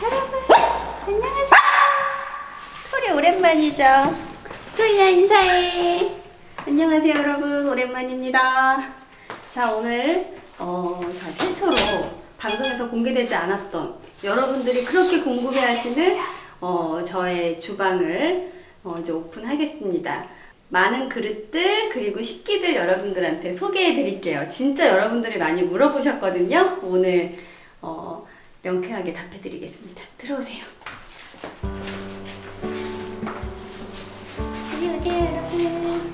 여러분 안녕하세요. 토리 오랜만이죠. 토리야 인사해. 안녕하세요 여러분, 오랜만입니다. 자, 오늘 자, 최초로 방송에서 공개되지 않았던, 여러분들이 그렇게 궁금해하시는 저의 주방을 이제 오픈하겠습니다. 많은 그릇들 그리고 식기들 여러분들한테 소개해 드릴게요. 진짜 여러분들이 많이 물어보셨거든요. 오늘 명쾌하게 답해 드리겠습니다. 들어오세요. 들어오세요 여러분.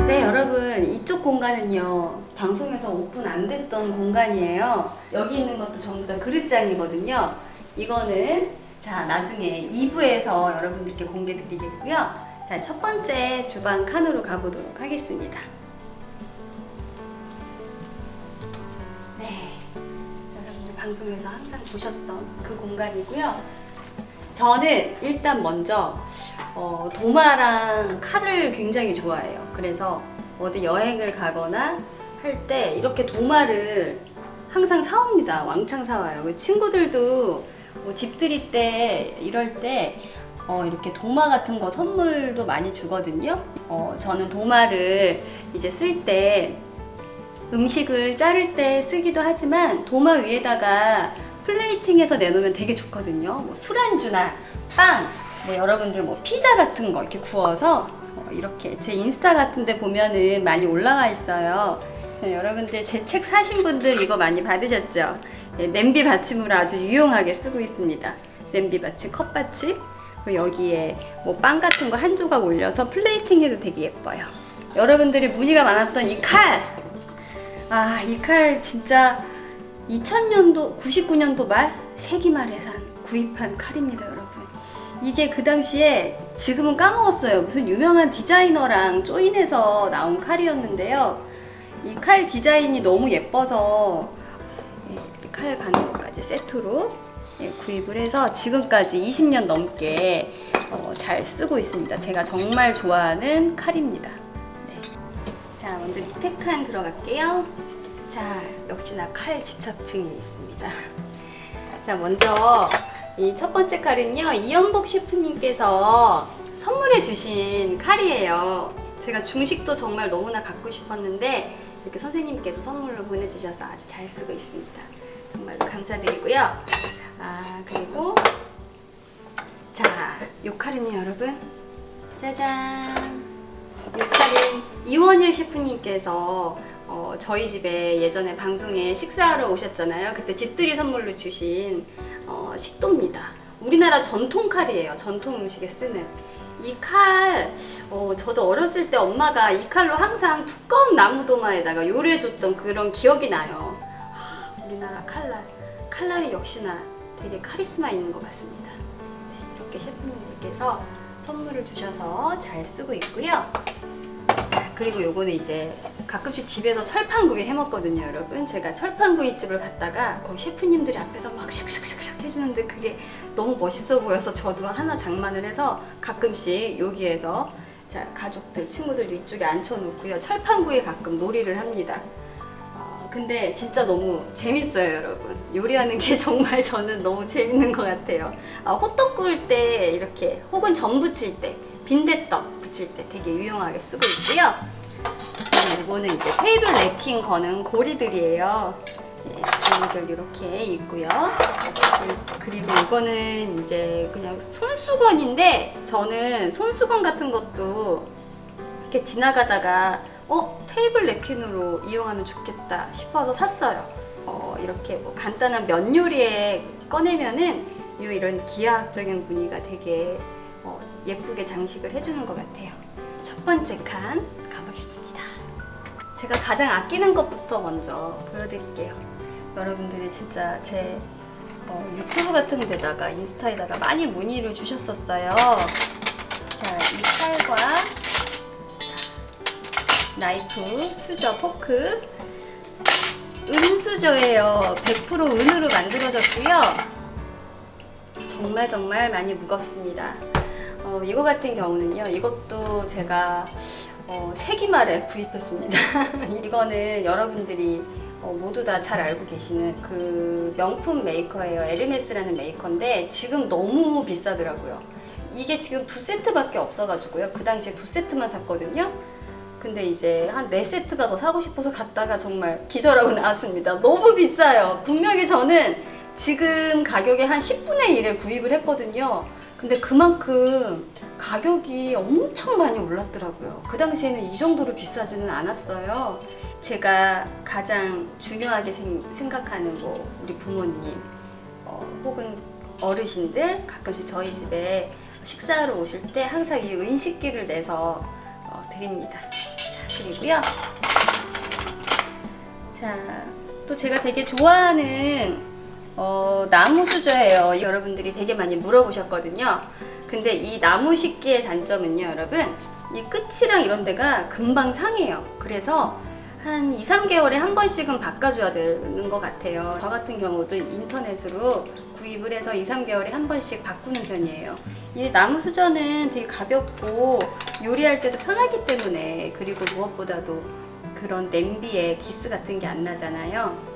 네, 여러분, 이쪽 공간은요, 방송에서 오픈 안 됐던 공간이에요. 여기 있는 것도 전부 다 그릇장이거든요. 이거는 자, 나중에 2부에서 여러분들께 공개 드리겠고요. 자, 첫 번째 주방 칸으로 가보도록 하겠습니다. 네, 여러분들 방송에서 항상 보셨던 그 공간이고요. 저는 일단 먼저 도마랑 칼을 굉장히 좋아해요. 그래서 어디 여행을 가거나 할 때 이렇게 도마를 항상 사옵니다. 왕창 사와요. 친구들도 뭐 집들이 때 이럴 때 이렇게 도마 같은 거 선물도 많이 주거든요. 저는 도마를 이제 쓸 때 음식을 자를 때 쓰기도 하지만 도마 위에다가 플레이팅해서 내놓으면 되게 좋거든요. 뭐 술안주나 빵, 뭐 여러분들 뭐 피자 같은 거 이렇게 구워서 이렇게 제 인스타 같은 데 보면은 많이 올라와 있어요. 여러분들 제 책 사신 분들 이거 많이 받으셨죠? 네, 냄비 받침으로 아주 유용하게 쓰고 있습니다. 냄비 받침, 컵 받침, 그리고 여기에 뭐 빵 같은 거 한 조각 올려서 플레이팅 해도 되게 예뻐요. 여러분들이 문의가 많았던 이 칼! 아, 이 칼 진짜 2000년도, 99년도 말 세기말에산 구입한 칼입니다, 여러분. 이게 그 당시에, 지금은 까먹었어요. 무슨 유명한 디자이너랑 조인해서 나온 칼이었는데요. 이 칼 디자인이 너무 예뻐서 칼 가는 것까지 세트로 구입을 해서 지금까지 20년 넘게 잘 쓰고 있습니다. 제가 정말 좋아하는 칼입니다. 네. 자, 먼저 밑에 칸 들어갈게요. 자, 역시나 칼 집착증이 있습니다. 자, 먼저 이 첫 번째 칼은요, 이영복 셰프님께서 선물해 주신 칼이에요. 제가 중식도 정말 너무나 갖고 싶었는데 이렇게 선생님께서 선물로 보내주셔서 아주 잘 쓰고 있습니다. 정말 감사드리고요. 아, 그리고 자, 이 칼은요 여러분, 짜잔. 이 칼은 이원일 셰프님께서 저희 집에 예전에 방송에 식사하러 오셨잖아요. 그때 집들이 선물로 주신 식도입니다. 우리나라 전통 칼이에요. 전통 음식에 쓰는 이 칼. 저도 어렸을 때 엄마가 이 칼로 항상 두꺼운 나무 도마에다가 요리해줬던 그런 기억이 나요. 우리나라 칼날이 역시나 되게 카리스마 있는 것 같습니다. 네, 이렇게 셰프님들께서 선물을 주셔서 잘 쓰고 있고요. 자, 그리고 요거는 이제 가끔씩 집에서 철판구이 해먹거든요, 여러분. 제가 철판구이집을 갔다가 거기 셰프님들이 앞에서 막 샥샥샥샥 해주는데 그게 너무 멋있어 보여서 저도 하나 장만을 해서 가끔씩 여기에서 자, 가족들, 친구들 이쪽에 앉혀놓고요. 철판구이 가끔 놀이를 합니다. 근데 진짜 너무 재밌어요, 여러분. 요리하는 게 정말 저는 너무 재밌는 것 같아요. 호떡 구울 때 이렇게, 혹은 전 부칠 때, 빈대떡 부칠 때 되게 유용하게 쓰고 있고요. 이거는 이제 테이블 래킹 거는 고리들이에요. 네, 고리들 이렇게 있고요. 그리고 이거는 이제 그냥 손수건인데, 저는 손수건 같은 것도 이렇게 지나가다가 테이블 래킹으로 이용하면 좋겠다 싶어서 샀어요. 이렇게 뭐 간단한 면 요리에 꺼내면은 이런 기하학적인 무늬가 되게 예쁘게 장식을 해주는 것 같아요. 첫 번째 칸 가보겠습니다. 제가 가장 아끼는 것부터 먼저 보여드릴게요. 여러분들이 진짜 제 유튜브 같은 데다가 인스타에다가 많이 문의를 주셨었어요. 자, 이 칼과 나이프, 수저, 포크, 은수저예요. 100% 은으로 만들어졌고요. 정말 많이 무겁습니다. 이거 같은 경우는요. 이것도 제가 세기말에 구입했습니다. 이거는 여러분들이 모두 다 잘 알고 계시는 그 명품 메이커예요. 에르메스라는 메이커인데 지금 너무 비싸더라고요. 이게 지금 2세트밖에 없어가지고요. 그 당시에 2세트만 샀거든요. 근데 이제 한 4세트가 더 사고 싶어서 갔다가 정말 기절하고 나왔습니다. 너무 비싸요. 분명히 저는 지금 가격의 한 10분의 1에 구입을 했거든요. 근데 그만큼 가격이 엄청 많이 올랐더라고요. 그 당시에는 이 정도로 비싸지는 않았어요. 제가 가장 중요하게 생각하는 우리 부모님 혹은 어르신들 가끔씩 저희 집에 식사하러 오실 때 항상 이 은식기를 내서 드립니다. 그리고요. 자, 또 제가 되게 좋아하는 나무 수저예요. 여러분들이 되게 많이 물어보셨거든요. 근데 이 나무 식기의 단점은요, 여러분, 이 끝이랑 이런 데가 금방 상해요. 그래서 한 2, 3개월에 한 번씩은 바꿔줘야 되는 것 같아요. 저 같은 경우도 인터넷으로 구입을 해서 2, 3개월에 한 번씩 바꾸는 편이에요. 이 나무 수저는 되게 가볍고 요리할 때도 편하기 때문에, 그리고 무엇보다도 그런 냄비에 기스 같은 게 안 나잖아요.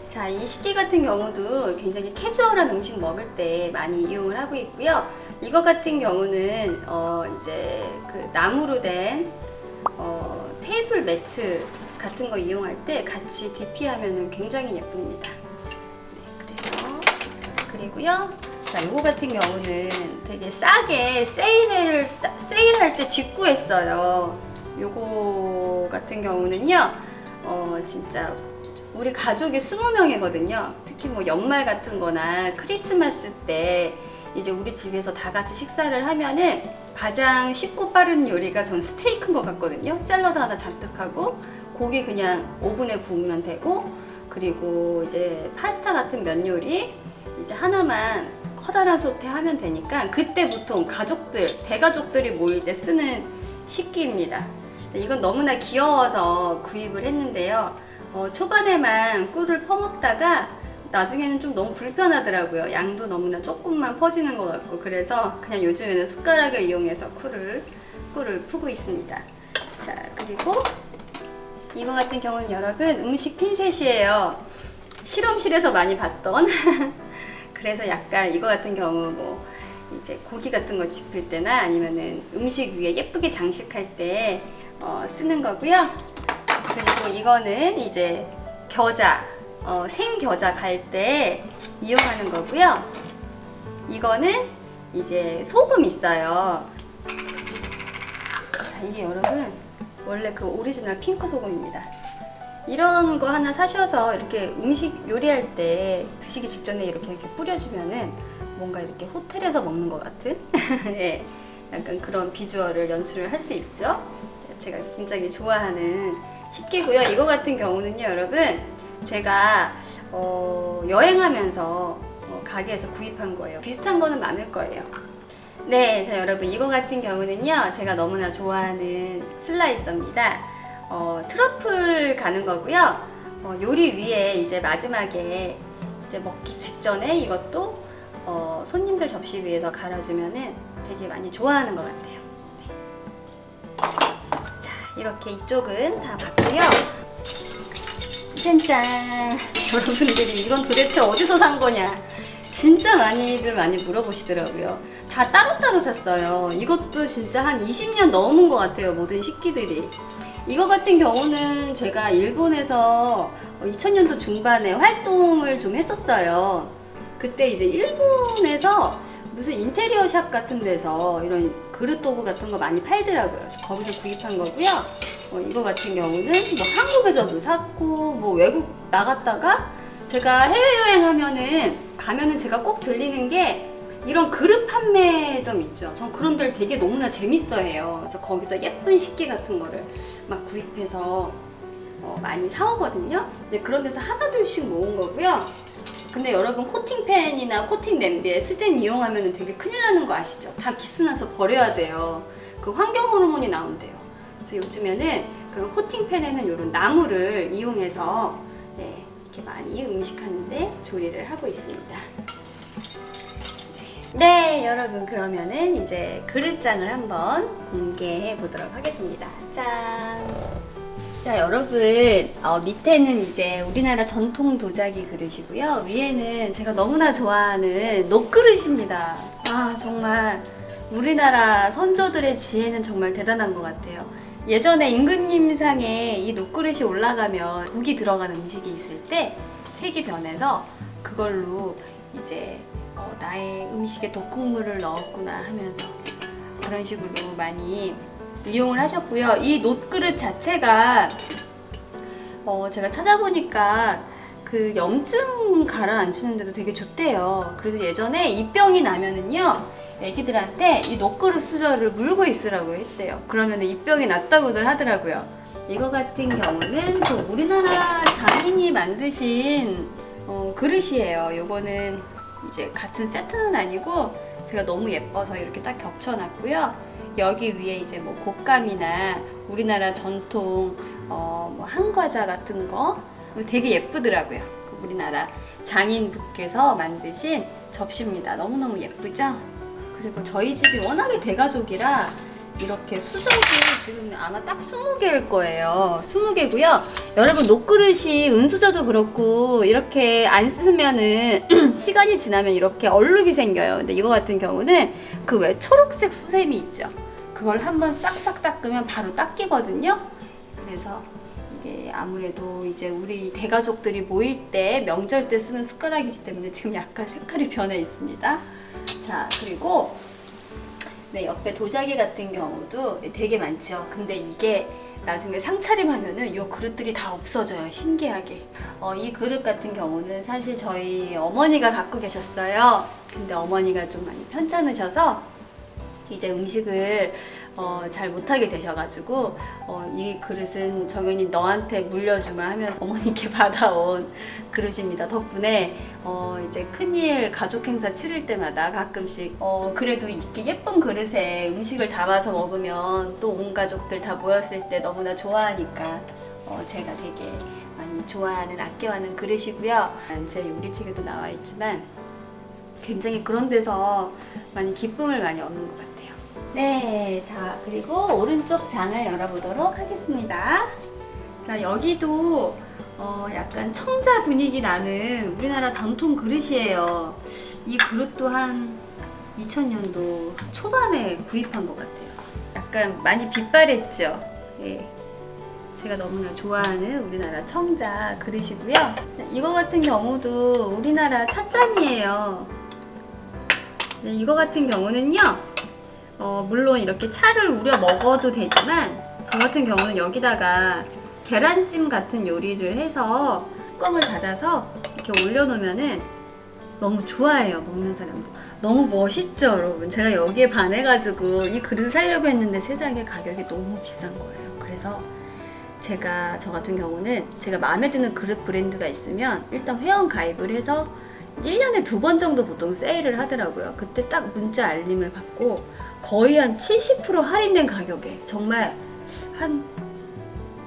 자, 이 식기 같은 경우도 굉장히 캐주얼한 음식 먹을 때 많이 이용을 하고 있고요. 이거 같은 경우는 이제 그 나무로 된 테이블 매트 같은 거 이용할 때 같이 DP하면 굉장히 예쁩니다. 네, 그리고요. 자, 이거 같은 경우는 되게 싸게 세일할 때 직구했어요. 요거 같은 경우는요, 진짜 우리 가족이 20명이거든요. 특히 뭐 연말 같은 거나 크리스마스 때 이제 우리 집에서 다 같이 식사를 하면은 가장 쉽고 빠른 요리가 전 스테이크인 것 같거든요. 샐러드 하나 잔뜩 하고 고기 그냥 오븐에 구우면 되고, 그리고 이제 파스타 같은 면 요리 이제 하나만 커다란 솥에 하면 되니까 그때 보통 대가족들이 모일 때 쓰는 식기입니다. 이건 너무나 귀여워서 구입을 했는데요. 초반에만 꿀을 퍼먹다가 나중에는 좀 너무 불편하더라고요. 양도 너무나 조금만 퍼지는 것 같고, 그래서 그냥 요즘에는 숟가락을 이용해서 꿀을 푸고 있습니다. 자, 그리고 이거 같은 경우는 여러분 음식 핀셋이에요. 실험실에서 많이 봤던 그래서 약간 이거 같은 경우 뭐 이제 고기 같은 거 짚을 때나 아니면은 음식 위에 예쁘게 장식할 때 쓰는 거고요. 그리고 이거는 이제 겨자, 생겨자 갈 때 이용하는 거고요. 이거는 이제 소금 있어요. 자, 이게 여러분 원래 그 오리지널 핑크 소금입니다. 이런 거 하나 사셔서 이렇게 음식 요리할 때 드시기 직전에 이렇게 뿌려주면은 뭔가 이렇게 호텔에서 먹는 것 같은 예, 약간 그런 비주얼을 연출을 할 수 있죠. 제가 굉장히 좋아하는 식기고요. 이거 같은 경우는요, 여러분, 제가 여행하면서 가게에서 구입한 거예요. 비슷한 거는 많을 거예요. 네, 자 여러분, 이거 같은 경우는요, 제가 너무나 좋아하는 슬라이서입니다. 트러플 가는 거고요. 요리 위에 이제 마지막에 이제 먹기 직전에 이것도 손님들 접시 위에서 갈아주면은 되게 많이 좋아하는 것 같아요. 자, 이렇게 이쪽은 다 봤고요. 짠짠! 여러분들이 이건 도대체 어디서 산 거냐? 진짜 많이 물어보시더라고요. 다 따로따로 샀어요. 이것도 진짜 한 20년 넘은 것 같아요. 모든 식기들이. 이거 같은 경우는 제가 일본에서 2000년도 중반에 활동을 좀 했었어요. 그때 이제 일본에서 무슨 인테리어 샵 같은 데서 이런 그릇 도구 같은 거 많이 팔더라고요. 그래서 거기서 구입한 거고요. 이거 같은 경우는 뭐 한국에서도 샀고, 뭐 외국 나갔다가 제가 해외여행 가면은 제가 꼭 들리는 게 이런 그릇 판매점 있죠. 전 그런 데를 되게 너무나 재밌어해요. 그래서 거기서 예쁜 식기 같은 거를 막 구입해서 많이 사오거든요. 이제 그런 데서 하나둘씩 모은 거고요. 근데 여러분, 코팅팬이나 코팅 냄비에 스텐 이용하면 되게 큰일 나는 거 아시죠? 다 기스나서 버려야 돼요. 그 환경 호르몬이 나온대요. 그래서 요즘에는 그런 코팅팬에는 이런 나무를 이용해서 이렇게 많이 음식하는데 조리를 하고 있습니다. 네, 여러분 그러면은 이제 그릇장을 한번 공개해 보도록 하겠습니다. 짠! 자, 여러분 밑에는 이제 우리나라 전통 도자기 그릇이고요. 위에는 제가 너무나 좋아하는 녹그릇입니다. 아, 정말 우리나라 선조들의 지혜는 정말 대단한 것 같아요. 예전에 임금님상에 이 녹그릇이 올라가면 국이 들어간 음식이 있을 때 색이 변해서 그걸로 이제 나의 음식에 독국물을 넣었구나 하면서 그런 식으로 많이 이용을 하셨고요. 이 녹그릇 자체가 제가 찾아보니까 그 염증 가라앉히는데도 되게 좋대요. 그래서 예전에 입병이 나면은요, 애기들한테 이 녹그릇 수저를 물고 있으라고 했대요. 그러면 입병이 낫다고들 하더라고요. 이거 같은 경우는 또 우리나라 장인이 만드신 그릇이에요. 요거는 이제 같은 세트는 아니고 제가 너무 예뻐서 이렇게 딱 겹쳐놨고요. 여기 위에 이제 뭐 곶감이나 우리나라 전통 뭐 한과자 같은 거 되게 예쁘더라고요. 우리나라 장인분께서 만드신 접시입니다. 너무너무 예쁘죠? 그리고 저희 집이 워낙에 대가족이라 이렇게 수저도 지금 아마 딱 20개일 거예요. 20개고요. 여러분 녹그릇이 은수저도 그렇고 이렇게 안 쓰면은 시간이 지나면 이렇게 얼룩이 생겨요. 근데 이거 같은 경우는 그 왜 초록색 수세미 있죠. 그걸 한번 싹싹 닦으면 바로 닦이거든요. 그래서 이게 아무래도 이제 우리 대가족들이 모일 때 명절 때 쓰는 숟가락이기 때문에 지금 약간 색깔이 변해 있습니다. 자, 그리고 네, 옆에 도자기 같은 경우도 되게 많죠. 근데 이게 나중에 상차림하면은 이 그릇들이 다 없어져요. 신기하게. 이 그릇 같은 경우는 사실 저희 어머니가 갖고 계셨어요. 근데 어머니가 좀 많이 편찮으셔서 이제 음식을 잘 못하게 되셔가지고 이 그릇은 정연이 너한테 물려주마 하면서 어머니께 받아온 그릇입니다. 덕분에 이제 큰일 가족 행사 치를 때마다 가끔씩 그래도 이렇게 예쁜 그릇에 음식을 담아서 먹으면 또 온 가족들 다 모였을 때 너무나 좋아하니까 제가 되게 많이 좋아하는 아껴하는 그릇이고요. 제 요리책에도 나와 있지만 굉장히 그런 데서 많이 기쁨을 많이 얻는 것 같아요. 네, 자, 그리고 오른쪽 장을 열어보도록 하겠습니다. 자, 여기도 약간 청자 분위기 나는 우리나라 전통 그릇이에요. 이 그릇도 한 2000년도 초반에 구입한 것 같아요. 약간 많이 빛바랬죠. 예. 제가 너무나 좋아하는 우리나라 청자 그릇이고요. 이거 같은 경우도 우리나라 찻잔이에요. 네, 이거 같은 경우는요, 물론 이렇게 차를 우려 먹어도 되지만 저 같은 경우는 여기다가 계란찜 같은 요리를 해서 뚜껑을 닫아서 이렇게 올려놓으면은 너무 좋아해요, 먹는 사람도. 너무 멋있죠, 여러분? 제가 여기에 반해가지고 이 그릇을 사려고 했는데 세상에 가격이 너무 비싼 거예요. 그래서 저 같은 경우는 제가 마음에 드는 그릇 브랜드가 있으면 일단 회원 가입을 해서 1년에 2번 정도 보통 세일을 하더라고요. 그때 딱 문자 알림을 받고 거의 한 70% 할인된 가격에 정말 한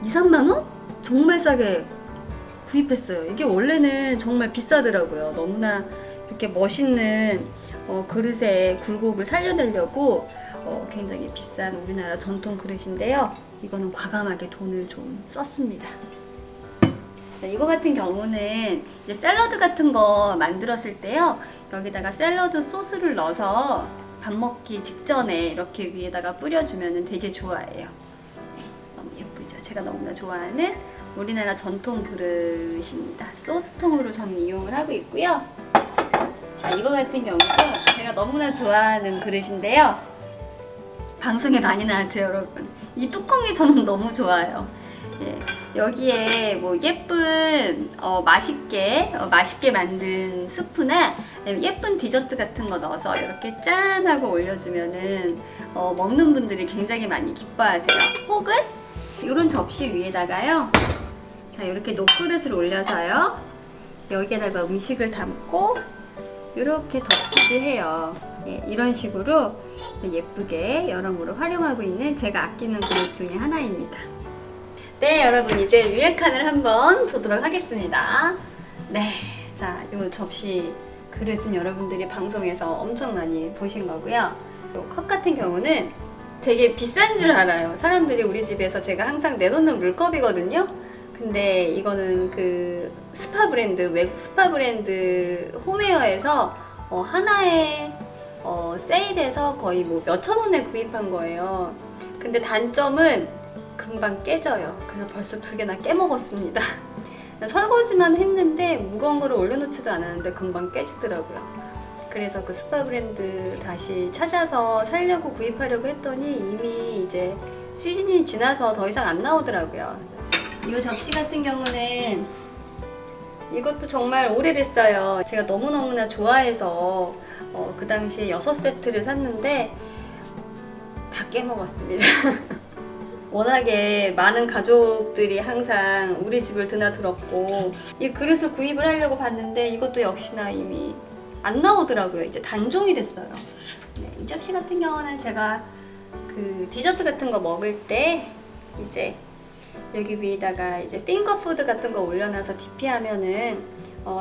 2, 3만 원? 정말 싸게 구입했어요. 이게 원래는 정말 비싸더라고요. 너무나 이렇게 멋있는 그릇의 굴곡을 살려내려고 굉장히 비싼 우리나라 전통 그릇인데요. 이거는 과감하게 돈을 좀 썼습니다. 이거 같은 경우는 이제 샐러드 같은 거 만들었을 때요. 여기다가 샐러드 소스를 넣어서 밥 먹기 직전에 이렇게 위에다가 뿌려주면 되게 좋아해요. 네, 너무 예쁘죠? 제가 너무나 좋아하는 우리나라 전통 그릇입니다. 소스통으로 저는 이용을 하고 있고요. 자, 이거 같은 경우도 제가 너무나 좋아하는 그릇인데요. 방송에 많이 나왔죠, 여러분? 이 뚜껑이 저는 너무 좋아요. 예, 여기에 뭐 예쁜 맛있게 만든 수프나 예쁜 디저트 같은 거 넣어서 이렇게 짠 하고 올려주면은 먹는 분들이 굉장히 많이 기뻐하세요. 혹은 이런 접시 위에다가요, 자, 이렇게 녹그릇을 올려서요, 여기에다가 음식을 담고 이렇게 덮기도 해요. 예, 이런 식으로 예쁘게 여러모로 활용하고 있는 제가 아끼는 그릇 중에 하나입니다. 네, 여러분, 이제 위에 칸을 한번 보도록 하겠습니다. 네, 자, 이 접시 그릇은 여러분들이 방송에서 엄청 많이 보신 거고요. 컵 같은 경우는 되게 비싼 줄 알아요. 사람들이 우리 집에서 제가 항상 내놓는 물컵이거든요. 근데 이거는 그 스파 브랜드, 외국 스파 브랜드 홈웨어에서 하나에 세일해서 거의 뭐 몇천 원에 구입한 거예요. 근데 단점은 금방 깨져요. 그래서 벌써 2개나 깨먹었습니다. 설거지만 했는데 무거운 거를 올려놓지도 않았는데 금방 깨지더라고요. 그래서 그 스파 브랜드 다시 찾아서 살려고 구입하려고 했더니 이미 이제 시즌이 지나서 더 이상 안 나오더라고요. 이 접시 같은 경우는 이것도 정말 오래됐어요. 제가 너무너무나 좋아해서 그 당시에 6세트를 샀는데 다 깨먹었습니다. 워낙에 많은 가족들이 항상 우리 집을 드나들었고 이 그릇을 구입을 하려고 봤는데 이것도 역시나 이미 안 나오더라고요. 이제 단종이 됐어요. 네, 이 접시 같은 경우는 제가 그 디저트 같은 거 먹을 때 이제 여기 위에다가 이제 핑거푸드 같은 거 올려놔서 DP하면은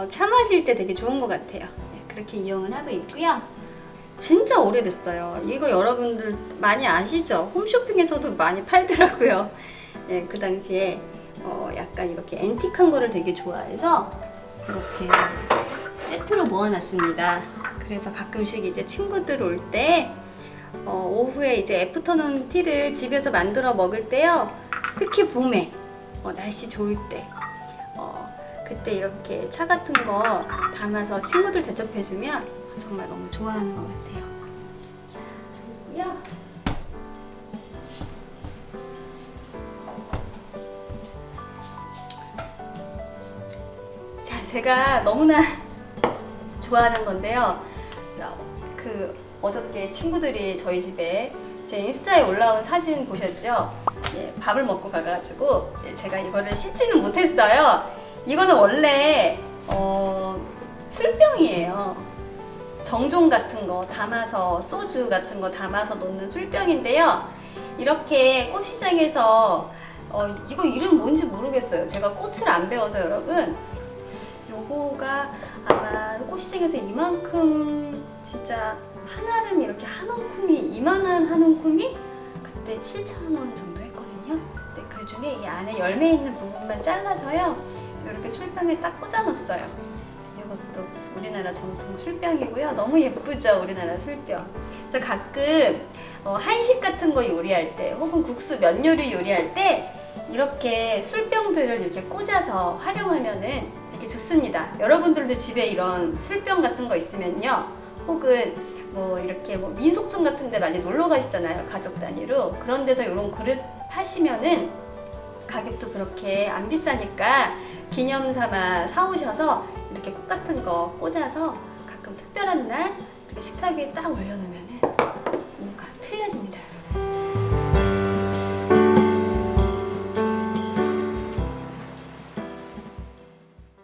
차 마실 때 되게 좋은 것 같아요. 네, 그렇게 이용을 하고 있고요. 진짜 오래됐어요. 이거 여러분들 많이 아시죠? 홈쇼핑에서도 많이 팔더라고요. 네, 그 당시에 약간 이렇게 앤틱한 거를 되게 좋아해서 이렇게 세트로 모아놨습니다. 그래서 가끔씩 이제 친구들 올 때 오후에 이제 애프터눈 티를 집에서 만들어 먹을 때요. 특히 봄에 날씨 좋을 때 그때 이렇게 차 같은 거 담아서 친구들 대접해주면 정말 너무 좋아하는 것 같아요. 야. 자, 제가 너무나 좋아하는 건데요. 자, 그 어저께 친구들이 저희 집에 제 인스타에 올라온 사진 보셨죠? 예, 밥을 먹고 가가지고 제가 이거를 씻지는 못했어요. 이거는 원래 술병이에요. 정종 같은 거 담아서 소주 같은 거 담아서 놓는 술병인데요. 이렇게 꽃시장에서 이거 이름 뭔지 모르겠어요. 제가 꽃을 안 배워서 여러분. 요거가 아마 꽃시장에서 이만큼 진짜 한알음 이렇게 한 움큼이 이만한 한 움큼이 그때 7,000원 정도 했거든요. 근데 그 중에 이 안에 열매 있는 부분만 잘라서요. 이렇게 술병에 딱 꽂아놨어요. 이것도 우리나라 전통 술병이고요. 너무 예쁘죠, 우리나라 술병. 그래서 가끔 한식 같은 거 요리할 때 혹은 국수 면 요리 요리할 때 이렇게 술병들을 이렇게 꽂아서 활용하면은 되게 좋습니다. 여러분들도 집에 이런 술병 같은 거 있으면요, 혹은 뭐 이렇게 뭐 민속촌 같은 데 많이 놀러 가시잖아요, 가족 단위로. 그런 데서 이런 그릇 파시면은 가격도 그렇게 안 비싸니까 기념 삼아 사오셔서 이렇게 꽃 같은 거 꽂아서 가끔 특별한 날 식탁 위에 딱 올려놓으면은 뭔가 틀려집니다.